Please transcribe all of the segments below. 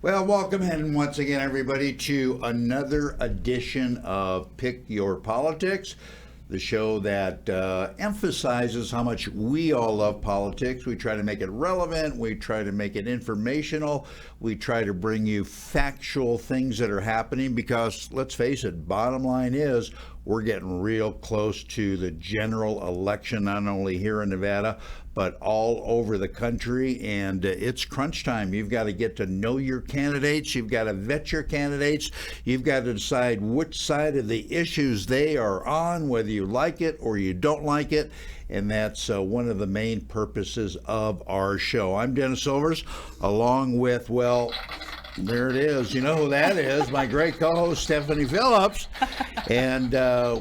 Well, welcome in once again, everybody, to another edition of Pick Your Politics, the show that emphasizes how much we all love politics. We try to make it relevant. We try to make it informational. We try to bring you factual things that are happening because, let's face it, bottom line is we're getting real close to the general election, not only here in Nevada, but all over the country, and it's crunch time. You've got to get to know your candidates. You've got to vet your candidates. You've got to decide which side of the issues they are on, whether you like it or you don't like it, and that's one of the main purposes of our show. I'm Dennis Silvers, along with, well, there it is. You know who that is, my great co-host, Stephanie Phillips. And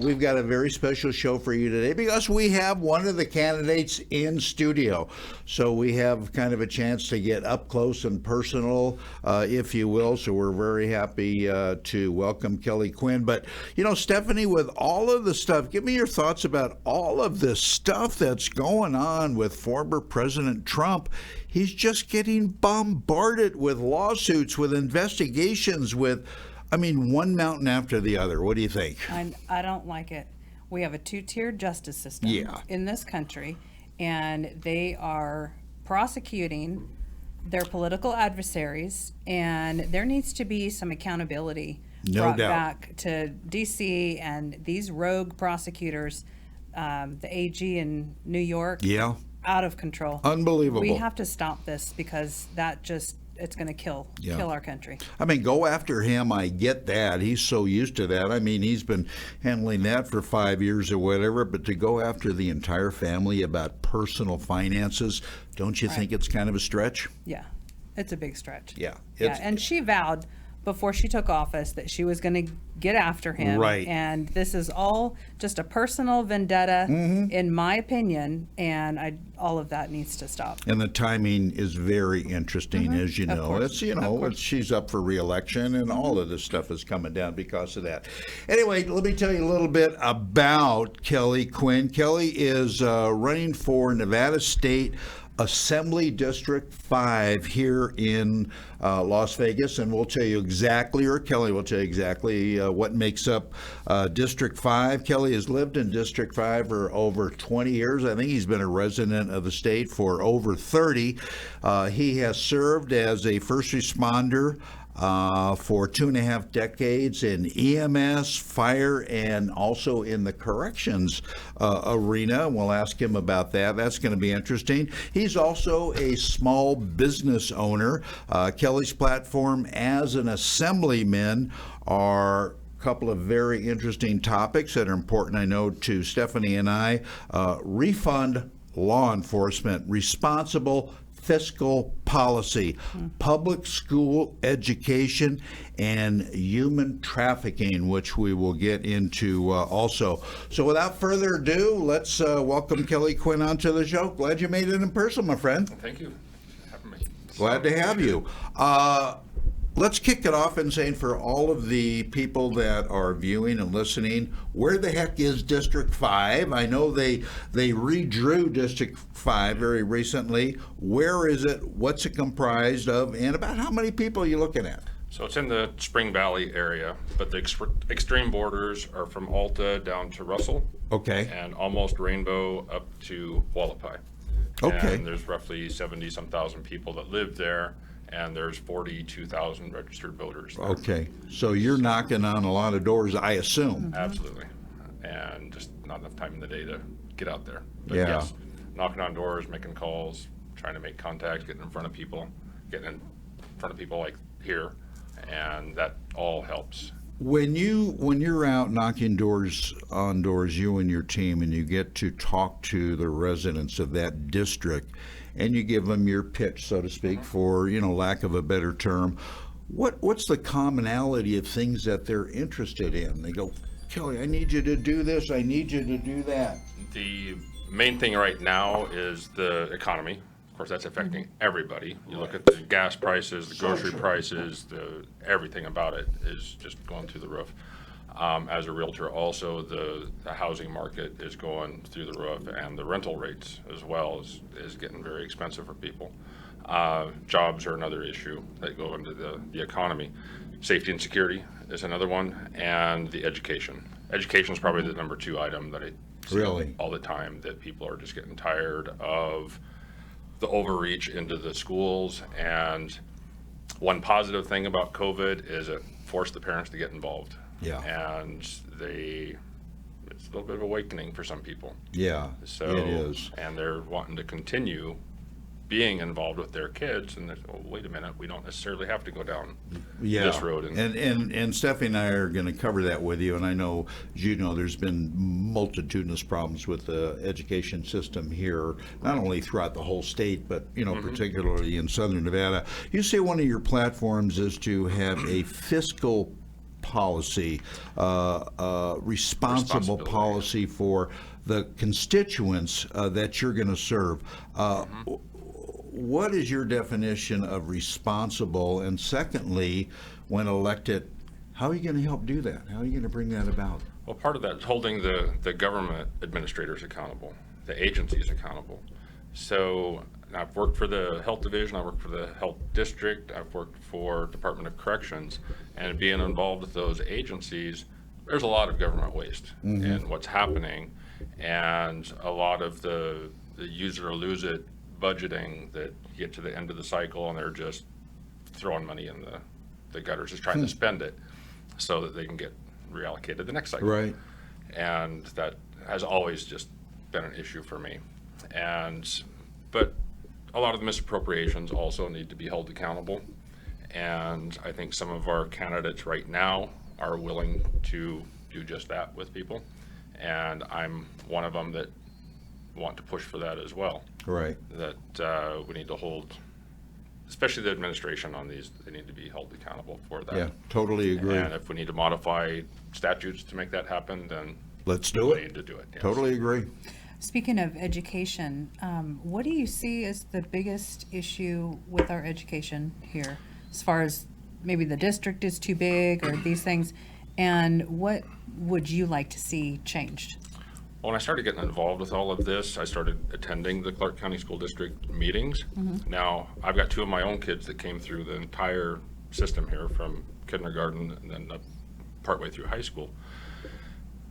we've got a very special show for you today because we have one of the candidates in studio. So we have kind of a chance to get up close and personal, if you will. So we're very happy to welcome Kelly Quinn. But, you know, Stephanie, with all of the stuff, give me your thoughts about all of this stuff that's going on with former President Trump. He's just getting bombarded with lawsuits, with investigations, with, I mean, one mountain after the other. What do you think? I don't like it. We have a two-tiered justice system in this country, and they are prosecuting their political adversaries, and there needs to be some accountability brought back to D.C. and these rogue prosecutors, the AG in New York. Yeah. Out of control. Unbelievable. We have to stop this because it's going to kill our country. I mean, go after him. I get that. He's so used to that. I mean, he's been handling that for 5 years or whatever, but to go after the entire family about personal finances, don't you think it's kind of a stretch? Yeah, it's a big stretch. Yeah. And she vowed before she took office that she was going to get after him. Right. And this is all just a personal vendetta, in my opinion, and all of that needs to stop. And the timing is very interesting, as you know. She's up for re-election, and all of this stuff is coming down because of that. Anyway, let me tell you a little bit about Kelly Quinn. Kelly is running for Nevada State Assembly District 5 here in Las Vegas, and we'll tell you exactly, or Kelly will tell you exactly what makes up District 5. Kelly has lived in District 5 for over 20 years. I think he's been a resident of the state for over 30. He has served as a first responder for 2.5 decades in EMS, fire, and also in the corrections arena. We'll ask him about that. That's going to be interesting. He's also a small business owner. Kelly's platform as an assemblyman are a couple of very interesting topics that are important, I know, to Stephanie and I. Refund law enforcement, responsible fiscal policy, public school education, and human trafficking, which we will get into also. So without further ado, let's welcome Kelly Quinn onto the show. Glad you made it in person, my friend. Thank you for having me. Glad to have you. Let's kick it off in saying, for all of the people that are viewing and listening, where the heck is District 5? I know they redrew District 5 very recently. Where is it? What's it comprised of? And about how many people are you looking at? So it's in the Spring Valley area, but the extreme borders are from Alta down to Russell. Okay. And almost Rainbow up to Hualapai. Okay. And there's roughly 70-some thousand people that live there, and there's 42,000 registered voters there. Okay, so you're knocking on a lot of doors, I assume. Absolutely. And just not enough time in the day to get out there. But Yeah. yes, knocking on doors, making calls, trying to make contacts, getting in front of people, getting in front of people like here, and that all helps. When you're out knocking on doors, you and your team, and you get to talk to the residents of that district, and you give them your pitch, so to speak, for lack of a better term, what's the commonality of things that they're interested in? They go, Kelly, I need you to do this, I need you to do that. The main thing right now is the economy. Of course, that's affecting everybody. You look at the gas prices, the grocery prices, everything about it is just going through the roof. As a realtor, also the housing market is going through the roof, and the rental rates as well is getting very expensive for people. Jobs are another issue that go into the economy. Safety and security is another one, and the education. Education is probably the number 2 item that I see Really? all the time, that people are just getting tired of the overreach into the schools. And one positive thing about COVID is it forced the parents to get involved. Yeah. And it's a little bit of awakening for some people. Yeah, So, it is. and they're wanting to continue being involved with their kids, and oh, wait a minute, we don't necessarily have to go down Yeah. this road. And Stephanie and I are going to cover that with you. And I know, as you know, there's been multitudinous problems with the education system here, not only throughout the whole state, but, you know, particularly in Southern Nevada. You say one of your platforms is to have a fiscal policy, responsible Responsibility. policy for the constituents that you're going to serve. What is your definition of responsible? And secondly, when elected, how are you going to help do that? How are you going to bring that about? Well, part of that is holding the government administrators accountable, the agencies accountable. So I've worked for the health division, I worked for the health district, I've worked for Department of Corrections, and being involved with those agencies, there's a lot of government waste in what's happening, and a lot of the use it or lose it budgeting that you get to the end of the cycle and they're just throwing money in the gutters, just trying to spend it so that they can get reallocated the next cycle. Right. And that has always just been an issue for me. But a lot of the misappropriations also need to be held accountable. And I think some of our candidates right now are willing to do just that with people. And I'm one of them that want to push for that as well. Right. That we need to hold, especially the administration on these, they need to be held accountable for that. Yeah, totally agree. And if we need to modify statutes to make that happen, then Let's do we it. need to do it. Yes. Totally agree. Speaking of education, what do you see as the biggest issue with our education here? As far as maybe the district is too big or these things, and what would you like to see changed? When I started getting involved with all of this, I started attending the Clark County School District meetings. Now, I've got 2 of my own kids that came through the entire system here from kindergarten and then up partway through high school.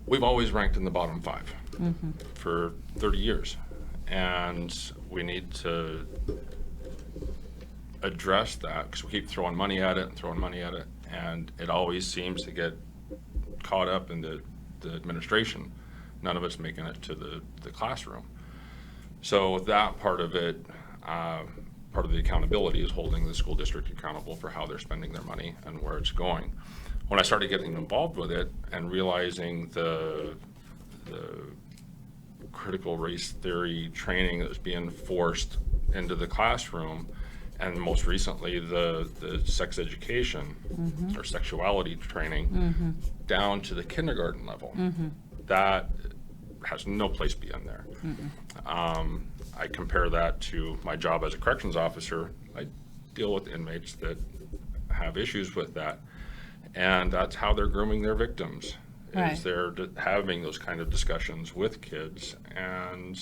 We've always ranked in the bottom 5 for 30 years. And we need to address that because we keep throwing money at it and throwing money at it. And it always seems to get caught up in the administration. None of it's making it to the classroom. So that part of it, part of the accountability is holding the school district accountable for how they're spending their money and where it's going. When I started getting involved with it and realizing the critical race theory training that was being forced into the classroom, and most recently the sex education or sexuality training down to the kindergarten level, that has no place beyond there. I compare that to my job as a corrections officer. I deal with inmates that have issues with that, and that's how they're grooming their victims. Right. Is they're having those kind of discussions with kids, and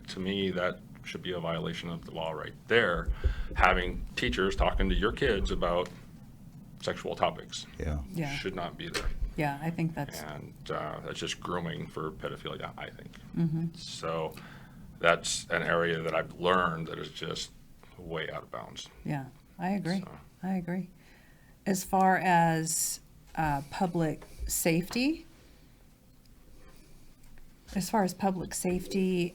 to me that should be a violation of the law right there, having teachers talking to your kids about sexual topics. Yeah. Yeah. Should not be there. Yeah, I think that's, And that's just grooming for pedophilia, I think. So that's an area that I've learned that is just way out of bounds. yeah, I agree. So. I agree. As far as public safety,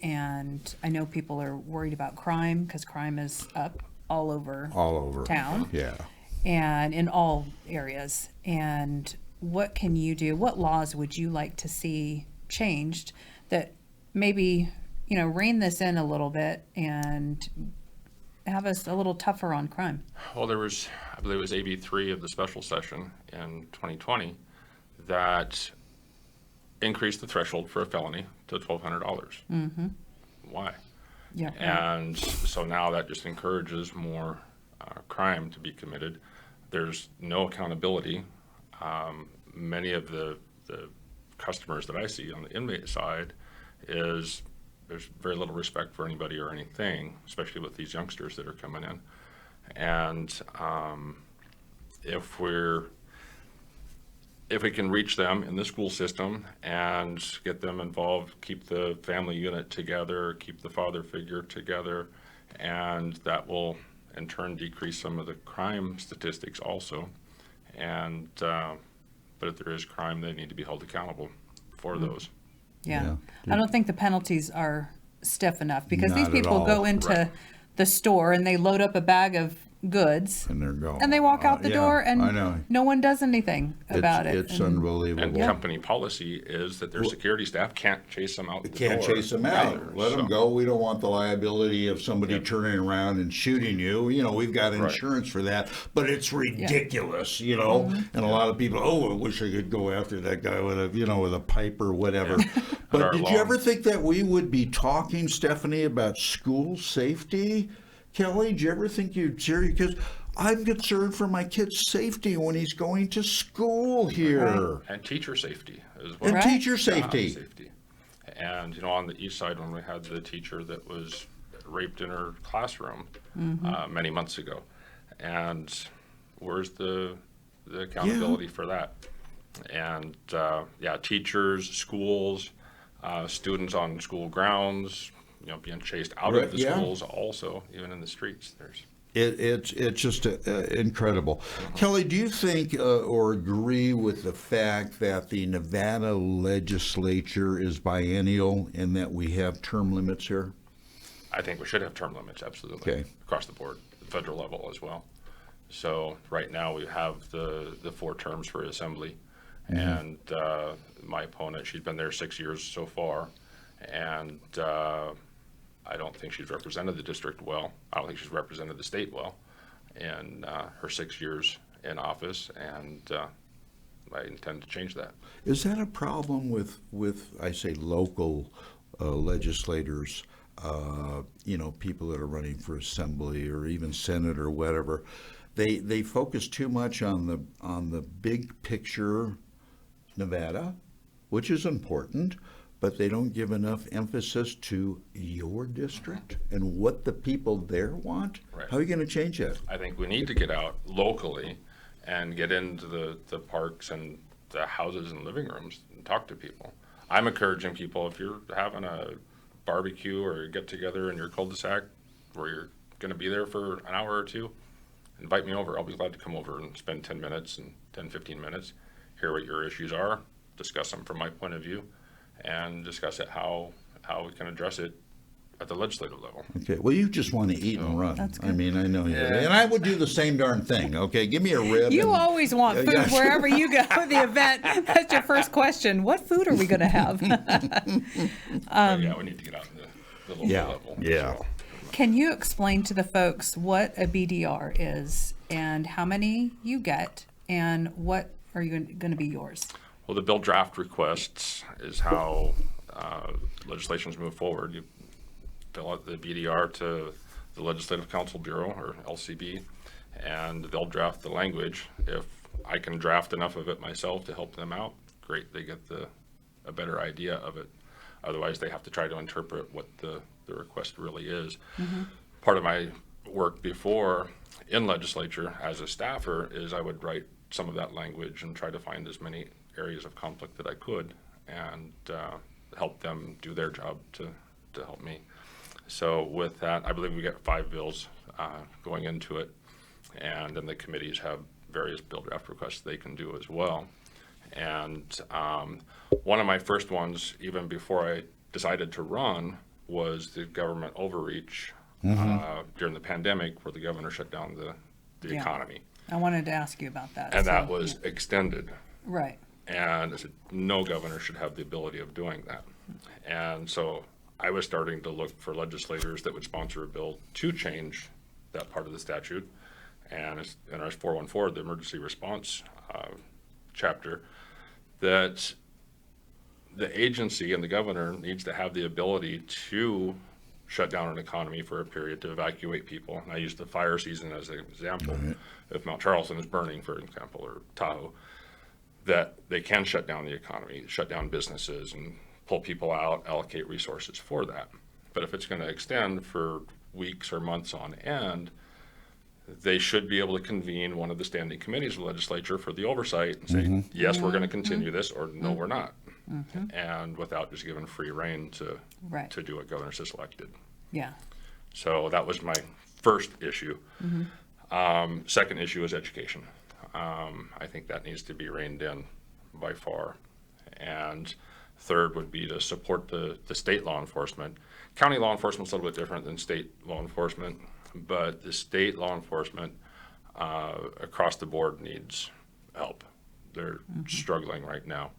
and I know people are worried about crime because crime is up all over town. Yeah. And in all areas. And what can you do? What laws would you like to see changed that maybe, rein this in a little bit and have us a little tougher on crime? Well, I believe it was AB 3 of the special session in 2020 that increased the threshold for a felony to $1,200. Why? Yeah. And so now that just encourages more crime to be committed. There's no accountability. Many of the customers that I see on the inmate side is there's very little respect for anybody or anything, especially with these youngsters that are coming in. And if we can reach them in the school system and get them involved, keep the family unit together, keep the father figure together, and that will in turn decrease some of the crime statistics also. And but if there is crime, they need to be held accountable for those. Yeah. I don't think the penalties are stiff enough, because Not these at people all. go into Right. the store and they load up a bag of goods And they're gone. and they walk out the Yeah, door I know. and no one does anything about it. It's And- unbelievable. And company policy is that their security staff can't chase them out the Can't door chase them out. either, Let them so- go. We don't want the liability of somebody Yep. turning around and shooting you. You know, we've got Right. insurance for that, but it's ridiculous, you know. Mm-hmm. And a lot of people, I wish I could go after that guy with with a pipe or whatever. But our did law- you ever think that we would be talking, Stephanie, about school safety? Kelly, did you ever think you'd seriously? Because I'm concerned for my kid's safety when he's going to school here. And teacher safety as well. And Right. teacher Job safety. And, on the east side, when we had the teacher that was raped in her classroom many months ago. And where's the accountability for that? And, teachers, schools, students on school grounds, being chased out Right, of the yeah. schools also, even in the streets. It's just incredible. Kelly, do you think or agree with the fact that the Nevada legislature is biennial and that we have term limits here? I think we should have term limits, absolutely. Okay. Across the board, the federal level as well. So right now we have the 4 terms for assembly. And my opponent, she's been there 6 years so far. And I don't think she's represented the district well. I don't think she's represented the state well in her 6 years in office. And I intend to change that. Is that a problem with I say, local legislators, people that are running for assembly or even Senate or whatever? They focus too much on the big picture Nevada, which is important, but they don't give enough emphasis to your district and what the people there want. Right. How are you going to change that? I think we need to get out locally and get into the parks and the houses and living rooms and talk to people. I'm encouraging people, if you're having a barbecue or a get together in your cul-de-sac where you're going to be there for an hour or two, invite me over. I'll be glad to come over and spend 10 minutes and 10, 15 minutes, hear what your issues are, discuss them from my point of view, and discuss it how we can address it at the legislative level. Okay. Well, you just want to eat and run. That's I good. mean, I know you. Yeah. And I would do the same darn thing. Okay. Give me a rib. You and- always want food Yeah. wherever you go to the event. That's your first question. What food are we going to have? But yeah, we need to get out in the local Yeah, level. yeah. So, Can you explain to the folks what a BDR is and how many you get and what are you going to be yours? well, the bill draft requests is how legislations move forward. You fill out the BDR to the Legislative Council Bureau, or LCB, and they'll draft the language. If I can draft enough of it myself to help them out, great, they get a better idea of it. Otherwise, they have to try to interpret what the request really is. Part of my work before in legislature as a staffer is I would write some of that language and try to find as many areas of conflict that I could and help them do their job to help me. So with that, I believe we get 5 bills going into it, and then the committees have various bill draft requests they can do as well. And one of my first ones, even before I decided to run, was the government overreach during the pandemic, where the governor shut down the Yeah. economy. I wanted to ask you about that. And So, that was extended. right. And I said, no governor should have the ability of doing that. And so I was starting to look for legislators that would sponsor a bill to change that part of the statute. And it's in our 414, the emergency response chapter, that the agency and the governor needs to have the ability to shut down an economy for a period to evacuate people. And I used the fire season as an example. If Mount Charleston is burning, for example, or Tahoe, that they can shut down the economy, shut down businesses and pull people out, allocate resources for that. But if it's going to extend for weeks or months on end, they should be able to convene one of the standing committees of the legislature for the oversight and say, yes, we're going to continue this, or no, we're not. And without just giving free rein to do what Governor Sisolak did. Yeah. So that was my first issue. Second issue is education. I think that needs to be reined in by far. And third would be to support the state law enforcement. County law enforcement is a little bit different than state law enforcement, but the state law enforcement across the board needs help. They're struggling right now.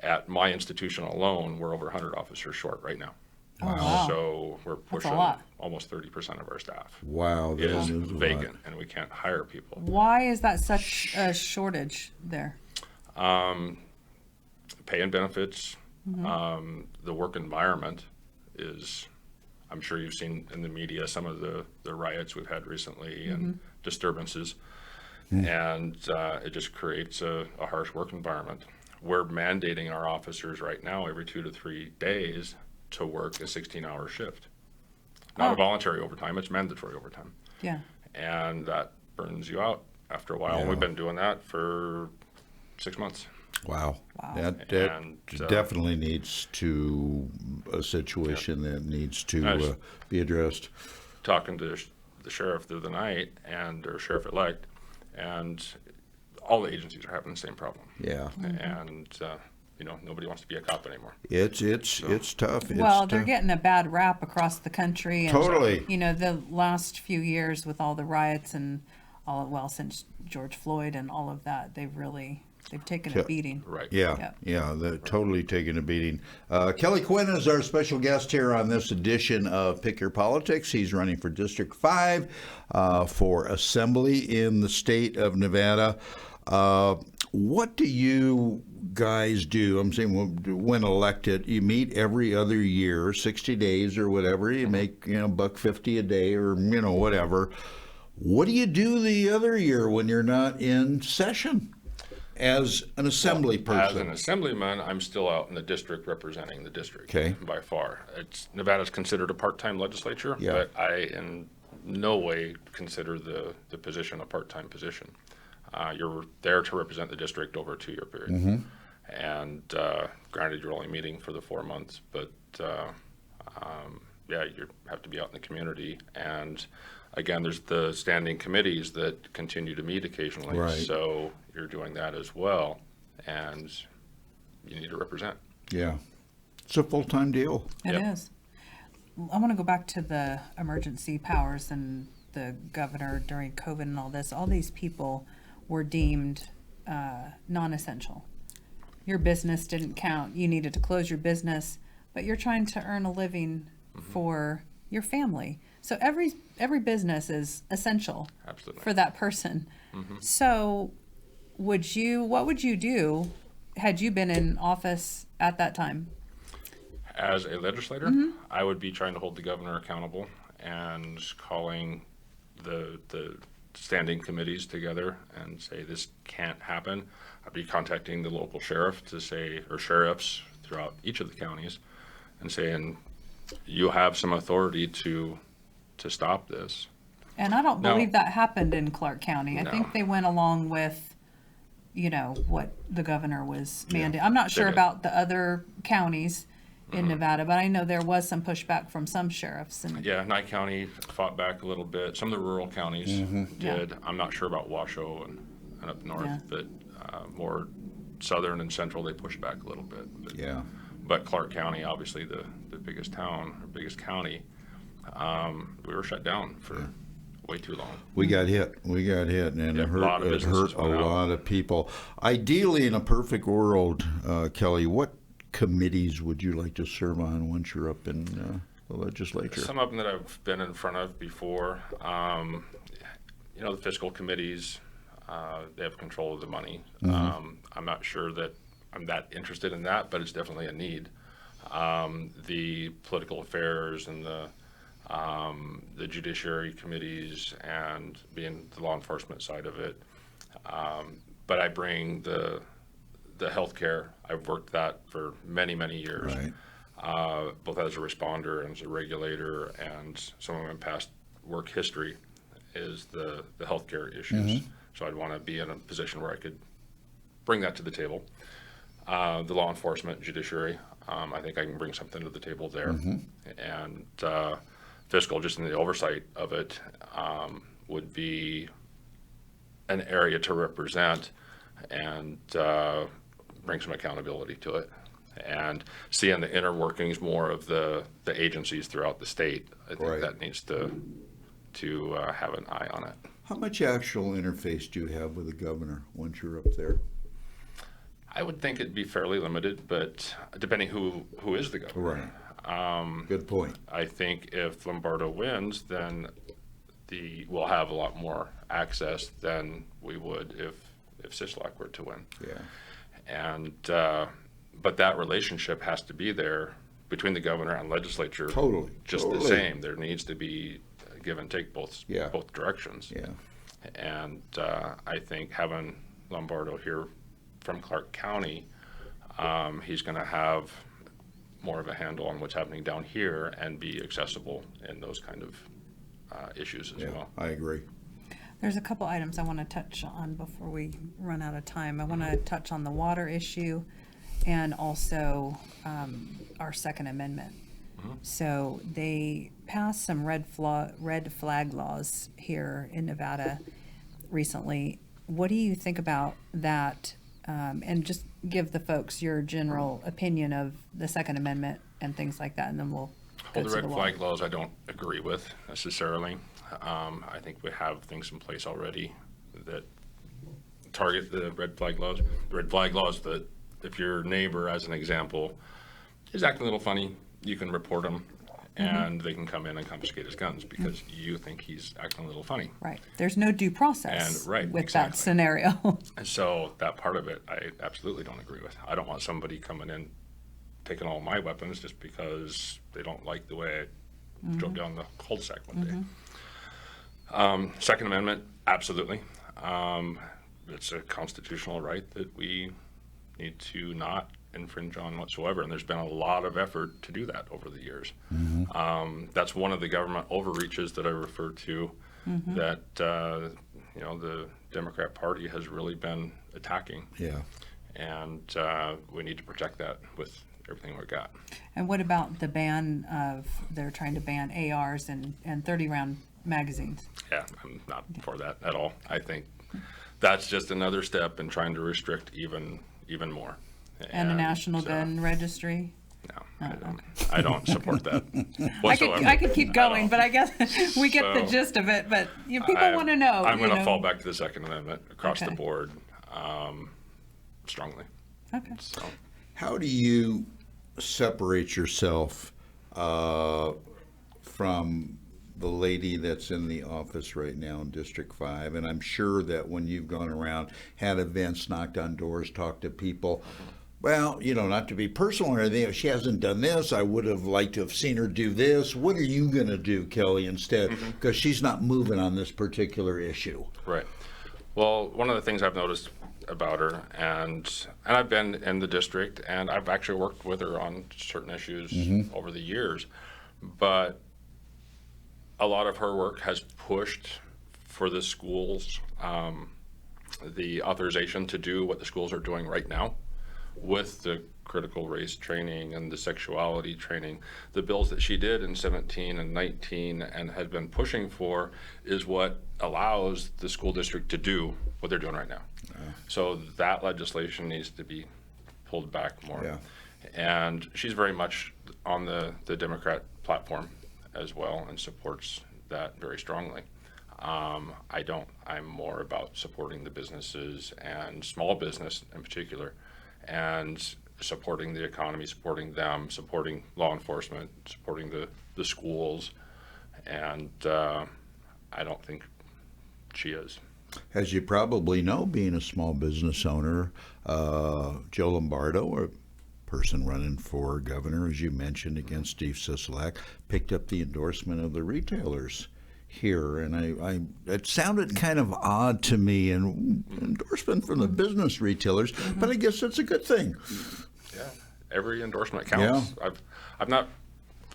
At my institution alone, we're over 100 officers short right now. Wow. So we're That's a pushing lot. almost 30% of our staff Wow, that is is a lot. vacant, and we can't hire people. Why is that such a shortage there? Pay and benefits, the work environment is, I'm sure you've seen in the media some of the riots we've had recently and disturbances, and it just creates a harsh work environment. We're mandating our officers right now every 2 to 3 days to work a 16-hour shift. Not a voluntary overtime, it's mandatory overtime. Yeah. And that burns you out after a while. And we've been doing that for 6 months. Wow. Wow. That And, definitely needs to, a situation that needs to be addressed. Talking to the sheriff the other night, and or sheriff-elect, and all the agencies are having the same problem. Yeah. And nobody wants to be a cop anymore. It's tough. It's Well, they're tough. getting a bad rap across the country. And, Totally. The last few years with all the riots and since George Floyd and all of that, they've taken a beating. Right. Yeah, they're totally taking a beating. Kelly Quinn is our special guest here on this edition of Pick Your Politics. He's running for District 5 for Assembly in the state of Nevada. What do you guys do? I'm saying when elected, you meet every other year, 60 days or whatever. You make $1.50 a day or whatever. What do you do the other year when you're not in session? As an assembly person. As an assemblyman, I'm still out in the district representing the district. Okay. By far. Nevada's considered a part-time legislature, but I in no way consider the position a part-time position. You're there to represent the district over a 2-year period. And granted, you're only meeting for the 4 months, but you have to be out in the community. And again, there's the standing committees that continue to meet occasionally. Right. So you're doing that as well, and you need to represent. Yeah. It's a full-time deal. It is. I want to go back to the emergency powers and the governor during COVID and all this. All these people were deemed non-essential. Your business didn't count. You needed to close your business, but you're trying to earn a living for your family. So every business is essential. Absolutely. For that person. So what would you do had you been in office at that time? As a legislator, I would be trying to hold the governor accountable and calling the standing committees together and say this can't happen. I'd be contacting the local sheriff to say, or sheriffs throughout each of the counties, and saying you have some authority to stop this. And I don't No. believe that happened in Clark County. I No. think they went along with, what the governor was mandating. I'm not sure did. about the other counties in Nevada, but I know there was some pushback from some sheriffs. And Yeah, Nye County fought back a little bit. Some of the rural counties did. Yeah. I'm not sure about Washoe and up north, Yeah. but more southern and central, they pushed back a little bit. But Clark County, obviously the biggest town, or biggest county, we were shut down for way too long. We got hit, and Yeah, it a lot of hurt businesses a went out. lot of people. Ideally, in a perfect world, Kelly, what committees would you like to serve on once you're up in the legislature? Some of them that I've been in front of before, the fiscal committees, they have control of the money. I'm not sure that I'm that interested in that, but it's definitely a need. The political affairs and the judiciary committees and being the law enforcement side of it. But I bring the the healthcare, I've worked that for many, many years. Right. Both as a responder and as a regulator, and some of my past work history is the healthcare issues. So I'd want to be in a position where I could bring that to the table. The law enforcement, judiciary, I think I can bring something to the table there. And fiscal, just in the oversight of it, would be an area to represent and bring some accountability to it. And seeing the inner workings more of the agencies throughout the state, I think that needs to have an eye on it. How much actual interface do you have with the governor once you're up there? I would think it'd be fairly limited, but depending who is the governor. Right. Good point. I think if Lombardo wins, then we'll have a lot more access than we would if Sisolak were to win. Yeah. And but that relationship has to be there between the governor and legislature. Totally. Just the same. There needs to be give and take both directions. Yeah. And I think having Lombardo here from Clark County, he's going to have more of a handle on what's happening down here and be accessible in those kind of issues as well. I agree. There's a couple items I want to touch on before we run out of time. I want to touch on the water issue and also our Second Amendment. So they passed some red flag laws here in Nevada recently. What do you think about that? And just give the folks your general opinion of the Second Amendment and things like that, and then we'll go Well, the to red the flag laws I don't agree with necessarily. I think we have things in place already that target the red flag laws. The red flag laws that if your neighbor, as an example, is acting a little funny, you can report him and they can come in and confiscate his guns because you think he's acting a little funny. Right. There's no due process with that scenario. And so that part of it, I absolutely don't agree with. I don't want somebody coming in, taking all my weapons just because they don't like the way I drove down the cul-de-sac one day. Second Amendment, absolutely. It's a constitutional right that we need to not infringe on whatsoever, and there's been a lot of effort to do that over the years. That's one of the government overreaches that I refer to that the Democrat Party has really been attacking. Yeah. And we need to protect that with everything we've got. And what about the ban of, they're trying to ban ARs and 30-round magazines? Yeah, I'm not for that at all. I think that's just another step in trying to restrict even more. And the National Gun Registry? No, I don't support that whatsoever. I could keep going, but I guess we get the gist of it. But people want to know. I'm going to fall back to the Second Amendment across the board strongly. Okay. So. How do you separate yourself from the lady that's in the office right now in District 5? And I'm sure that when you've gone around, had events, knocked on doors, talked to people, well, not to be personal or anything, if she hasn't done this, I would have liked to have seen her do this. What are you going to do, Kelly, instead? Because she's not moving on this particular issue. Right. Well, one of the things I've noticed about her, and I've been in the district, and I've actually worked with her on certain issues over the years, but a lot of her work has pushed for the schools the authorization to do what the schools are doing right now with the critical race training and the sexuality training. The bills that she did in 17 and 19 and had been pushing for is what allows the school district to do what they're doing right now. So that legislation needs to be pulled back more. Yeah. And she's very much on the Democrat platform as well and supports that very strongly. I don't. I'm more about supporting the businesses and small business in particular, and supporting the economy, supporting them, supporting law enforcement, supporting the schools, and I don't think she is. As you probably know, being a small business owner, Joe Lombardo, a person running for governor, as you mentioned, against Steve Sisolak, picked up the endorsement of the retailers here, and it sounded kind of odd to me, and endorsement from the business retailers, but I guess that's a good thing. Yeah, every endorsement counts. I've not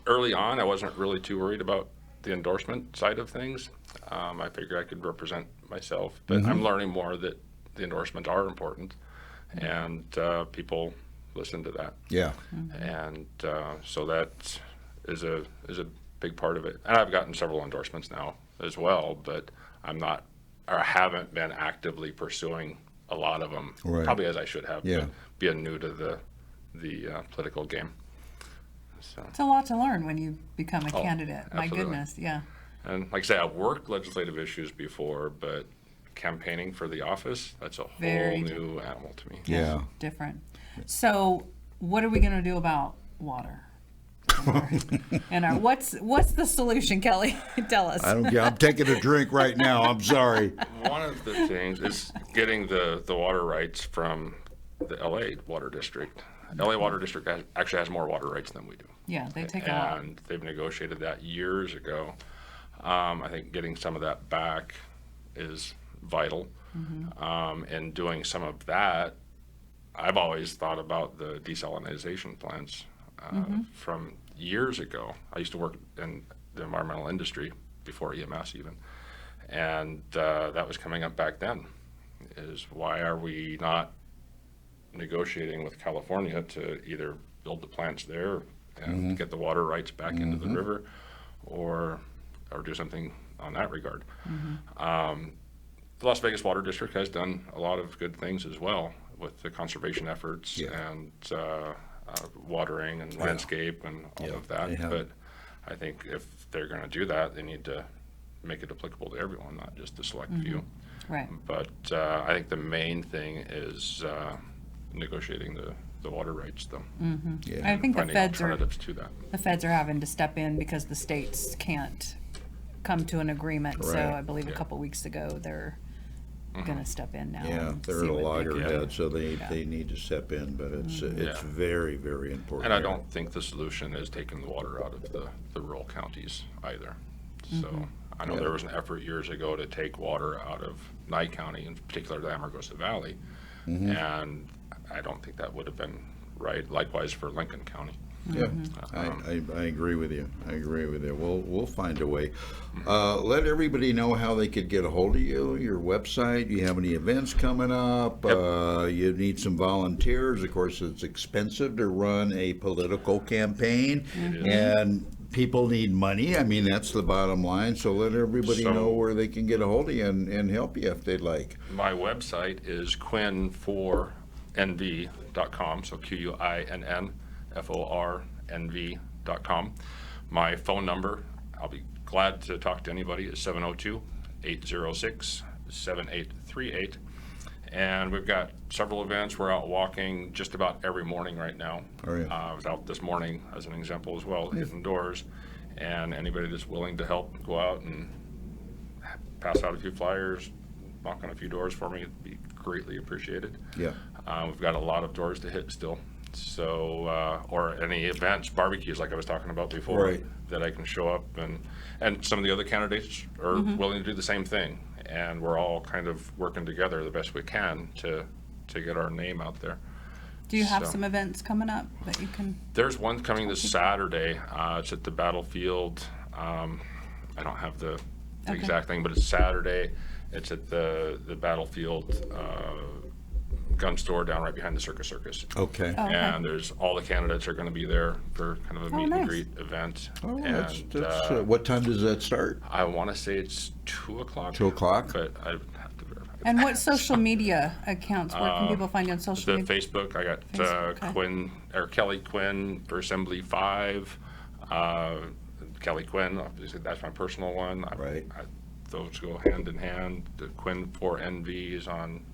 early on. I wasn't really too worried about the endorsement side of things. I figured I could represent myself, but I'm learning more that the endorsements are important, and people listen to that. Yeah. And so that is a big part of it. And I've gotten several endorsements now as well, but I'm not, or haven't been actively pursuing a lot of them, probably as I should have, but being new to the political game. So It's a lot to learn when you become a candidate. My absolutely. goodness, yeah. And like I say, I've worked legislative issues before, but campaigning for the office, that's a Very whole new animal to me. Yeah. Different. So what are we going to do about water? What's the solution, Kelly? Tell us. I don't care. I'm taking a drink right now. I'm sorry. One of the things is getting the water rights from the LA Water District. LA Water District actually has more water rights than we do. Yeah, they take a lot. And they've negotiated that years ago. I think getting some of that back is vital. And doing some of that, I've always thought about the desalinization plants from years ago. I used to work in the environmental industry before EMS even, and that was coming up back then, is why are we not negotiating with California to either build the plants there and get the water rights back into the river, or do something on that regard. The Las Vegas Water District has done a lot of good things as well with the conservation efforts and watering and landscape and all of that. But I think if they're going to do that, they need to make it applicable to everyone, not just a select few. Right. But I think the main thing is negotiating the water rights, though. I think the Finding feds alternatives to that. are having to step in because the states can't come to an agreement. So Right. I believe a couple weeks ago they're going to step in now. Yeah, and they're see at a what they loggerhead, can- so they need to step in, but it's very, very important. And I don't think the solution is taking the water out of the rural counties either. So I know there was an effort years ago to take water out of Nye County, in particular the Amargosa Valley, and I don't think that would have been right. Likewise for Lincoln County. Yeah, I agree with you. I agree with you. We'll find a way. Let everybody know how they could get a hold of you, your website. You have any events coming up? You need some volunteers. Of course, it's expensive to run a political campaign, and people need money. I mean, that's the bottom line. So let everybody know where they can get a hold of you and help you if they'd like. My website is quinn4nv.com, so QUINNFORNV.com. My phone number, I'll be glad to talk to anybody, is 702-806-7838. And we've got several events. We're out walking just about every morning right now. Oh, yeah. I was out this morning as an example as well, hitting doors. And anybody that's willing to help go out and pass out a few flyers, knock on a few doors for me, it'd be greatly appreciated. Yeah. We've got a lot of doors to hit still. So, or any events, barbecues like I was talking about before, Right. that I can show up, and some of the other candidates are willing to do the same thing. And we're all kind of working together the best we can to get our name out there. Do you have So- some events coming up that you can? There's one coming this Saturday. It's at the Battlefield. I don't have the exact thing, but it's Saturday. It's at the Battlefield gun store down right behind the Circus. Okay. Oh, okay. And there's all the candidates are going to be there for kind of a meet nice. and greet event. Oh, and that's what time does that start? I want to say it's 2:00. 2:00? But I have to verify. And what social media accounts? Where can people find you on social The media? Facebook, I got Facebook, okay. Quinn or Kelly Quinn for Assembly 5. Kelly Quinn, obviously that's my personal one. Right. Those go hand in hand. The Quinn 4NV is on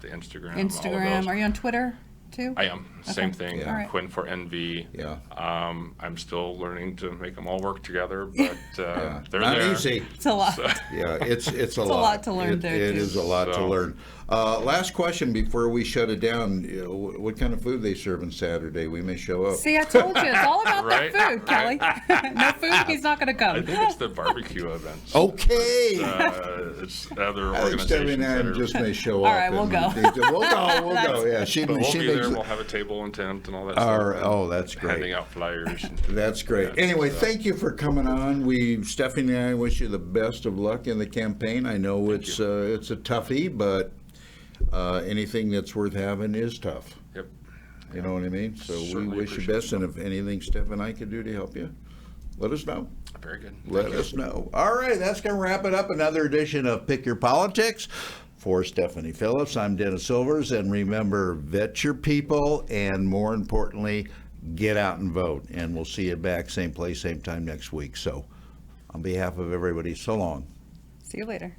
the Instagram. all of Instagram. those. Are you on Twitter? too? I am. Same Okay. thing. Yeah. All right. Quinn for NV. Yeah. I'm still learning to make them all work together, but they're Not there. easy. It's a lot. Yeah, it's a lot. a lot to learn there, It too. is a lot to So- learn. Last question before we shut it down. You know, what kind of food they serving Saturday? We may show up. See, I told you, it's all about Right, that food, Kelly. no food, he's not going to I come. think it's the barbecue events. Okay. It's other I think Stephanie organizations and I that are. just may show All up. right, we'll and go. We'll go. We'll go. Yeah, she But we'll she be makes. there. We'll have a table and tent and all that All stuff. right. Oh, that's great. Handing out flyers. That's great. Yeah, Anyway, so- thank you for coming on. Stephanie and I wish you the best of luck in the campaign. I know it's a toughie, but anything that's worth having is tough. Yep. You know what I mean? So we Certainly wish you appreciate best, and if anything Steph and I could do to help you, let us know. Very good. Let us know. All right, that's going to wrap it up. Another edition of Pick Your Politics. For Stephanie Phillips, I'm Dennis Silvers, and remember, vet your people, and more importantly, get out and vote. And we'll see you back same place, same time next week. So on behalf of everybody, so long. See you later.